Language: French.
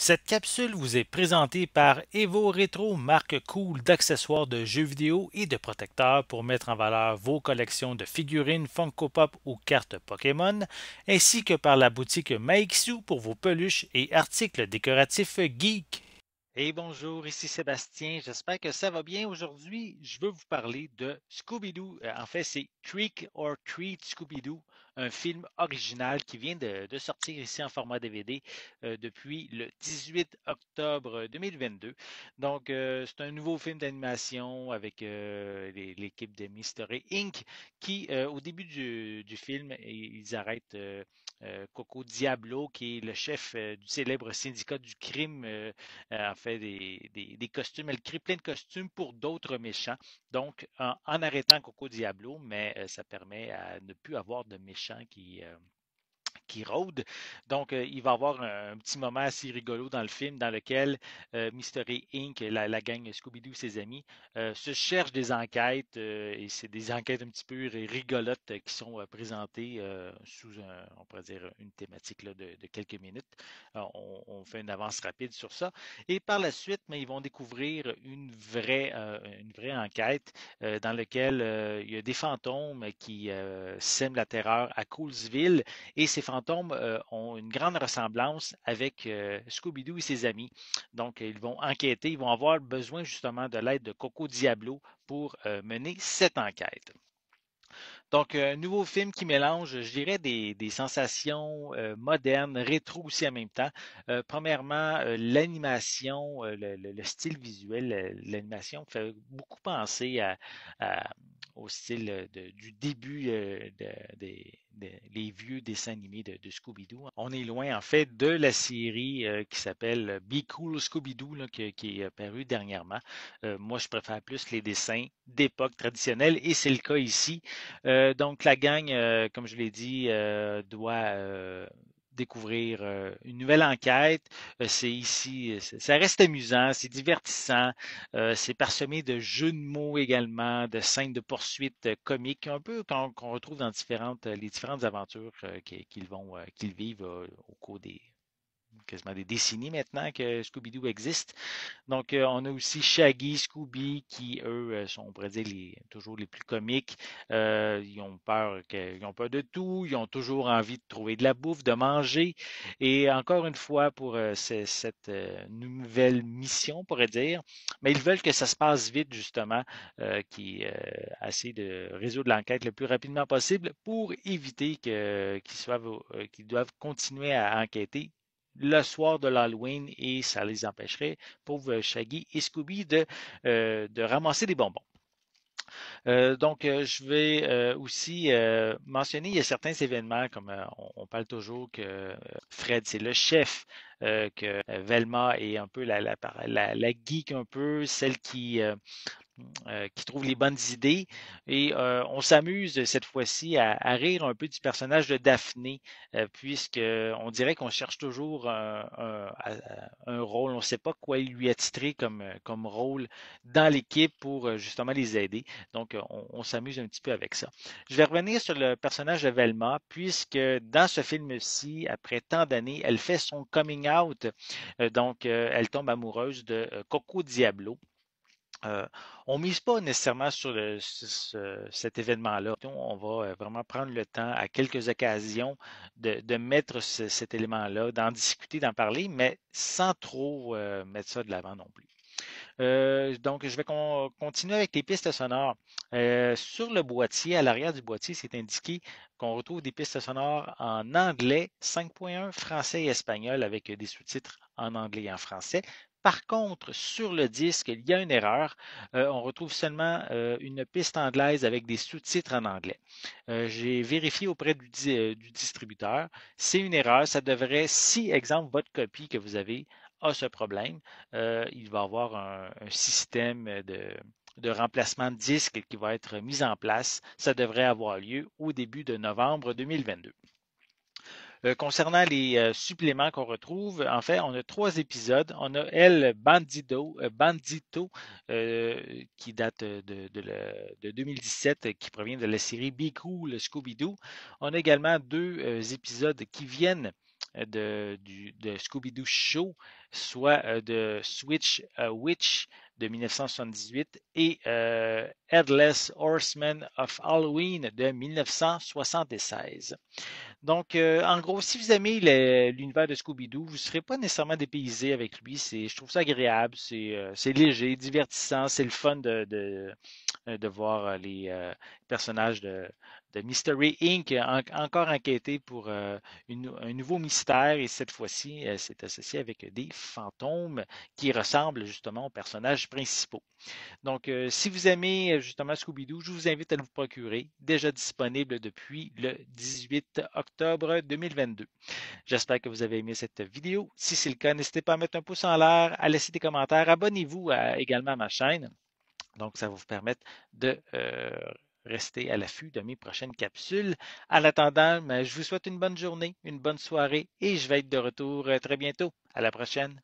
Cette capsule vous est présentée par Evo Retro, marque cool d'accessoires de jeux vidéo et de protecteurs pour mettre en valeur vos collections de figurines Funko Pop ou cartes Pokémon, ainsi que par la boutique Maixu pour vos peluches et articles décoratifs geek. Hey bonjour, ici Sébastien, j'espère que ça va bien aujourd'hui. Je veux vous parler de Scooby-Doo. En fait, c'est Trick or Treat Scooby-Doo, un film original qui vient de sortir ici en format DVD depuis le 18 octobre 2022. Donc, c'est un nouveau film d'animation avec l'équipe de Mystery Inc. qui, au début du film, ils arrêtent Coco Diablo, qui est le chef du célèbre syndicat du crime. En fait des costumes. Elle crée plein de costumes pour d'autres méchants. Donc, en arrêtant Coco Diablo, mais ça permet à ne plus avoir de méchants qui rôde. Donc, il va y avoir un petit moment assez rigolo dans le film dans lequel Mystery Inc., la gang Scooby-Doo et ses amis, se cherchent des enquêtes et c'est des enquêtes un petit peu rigolotes qui sont présentées sous, on pourrait dire, une thématique là, de quelques minutes. On fait une avance rapide sur ça. Et par la suite, mais ils vont découvrir une vraie enquête dans laquelle il y a des fantômes qui sèment la terreur à Coolsville et ces fantômes ont une grande ressemblance avec Scooby-Doo et ses amis. Donc, ils vont enquêter, ils vont avoir besoin justement de l'aide de Coco Diablo pour mener cette enquête. Donc, un nouveau film qui mélange, je dirais, des sensations modernes, rétro aussi en même temps. Premièrement, l'animation, le style visuel, l'animation fait beaucoup penser au style du début des vieux dessins animés de Scooby-Doo. On est loin, en fait, de la série qui s'appelle Be Cool Scooby-Doo, là, qui est apparue dernièrement. Moi, je préfère plus les dessins d'époque traditionnelle et c'est le cas ici. Donc, la gang, comme je l'ai dit, doit découvrir une nouvelle enquête. C'est ici, ça reste amusant, c'est divertissant, c'est parsemé de jeux de mots également, de scènes de poursuite comiques, un peu qu'on retrouve dans les différentes aventures qu'ils vivent au cours des quasiment des décennies maintenant que Scooby-Doo existe. Donc, on a aussi Shaggy, Scooby, qui, eux, sont, on pourrait dire, toujours les plus comiques. Ils ont peur de tout. Ils ont toujours envie de trouver de la bouffe, de manger. Et encore une fois, pour cette nouvelle mission, on pourrait dire, mais ils veulent que ça se passe vite, justement, qui essaient de résoudre l'enquête le plus rapidement possible pour éviter qu'ils doivent continuer à enquêter le soir de l'Halloween et ça les empêcherait, pauvres Shaggy et Scooby, de ramasser des bonbons. Donc, je vais aussi mentionner, il y a certains événements, comme on parle toujours que Fred, c'est le chef, que Velma est un peu la geek un peu, celle qui trouve les bonnes idées. Et on s'amuse cette fois-ci à rire un peu du personnage de Daphné, puisque on dirait qu'on cherche toujours un rôle. On ne sait pas quoi lui attitrer comme rôle dans l'équipe pour justement les aider. Donc, on s'amuse un petit peu avec ça. Je vais revenir sur le personnage de Velma, puisque dans ce film-ci, après tant d'années, elle fait son coming out. Donc, elle tombe amoureuse de Coco Diablo. Euh, on ne mise pas nécessairement sur cet événement-là. On va vraiment prendre le temps à quelques occasions de mettre cet élément-là, d'en discuter, d'en parler, mais sans trop mettre ça de l'avant non plus. Donc, je vais continuer avec les pistes sonores. Sur le boîtier, à l'arrière du boîtier, c'est indiqué qu'on retrouve des pistes sonores en anglais 5.1, français et espagnol avec des sous-titres en anglais et en français. Par contre, sur le disque, il y a une erreur. On retrouve seulement une piste anglaise avec des sous-titres en anglais. J'ai vérifié auprès du distributeur. C'est une erreur. Ça devrait, si, exemple, votre copie que vous avez a ce problème, il va y avoir un système de remplacement de disque qui va être mis en place. Ça devrait avoir lieu au début de novembre 2022. Concernant les suppléments qu'on retrouve, en fait, on a trois épisodes. On a Bandito qui date de 2017, qui provient de la série Be Cool Scooby-Doo. On a également deux épisodes qui viennent de Scooby-Doo Show, soit de Switch Witch de 1978 et Headless Horseman of Halloween de 1976. Donc, en gros, si vous aimez l'univers de Scooby-Doo, vous ne serez pas nécessairement dépaysé avec lui. Je trouve ça agréable, c'est léger, divertissant, c'est le fun de voir les personnages de Mystery Inc. Encore enquêter pour un nouveau mystère et cette fois-ci, c'est associé avec des fantômes qui ressemblent justement aux personnages principaux. Donc, si vous aimez justement Scooby-Doo, je vous invite à le vous procurer, déjà disponible depuis le 18 octobre 2022. J'espère que vous avez aimé cette vidéo. Si c'est le cas, n'hésitez pas à mettre un pouce en l'air, à laisser des commentaires. Abonnez-vous également à ma chaîne. Donc, ça va vous permettre de rester à l'affût de mes prochaines capsules. En attendant, je vous souhaite une bonne journée, une bonne soirée et je vais être de retour très bientôt. À la prochaine.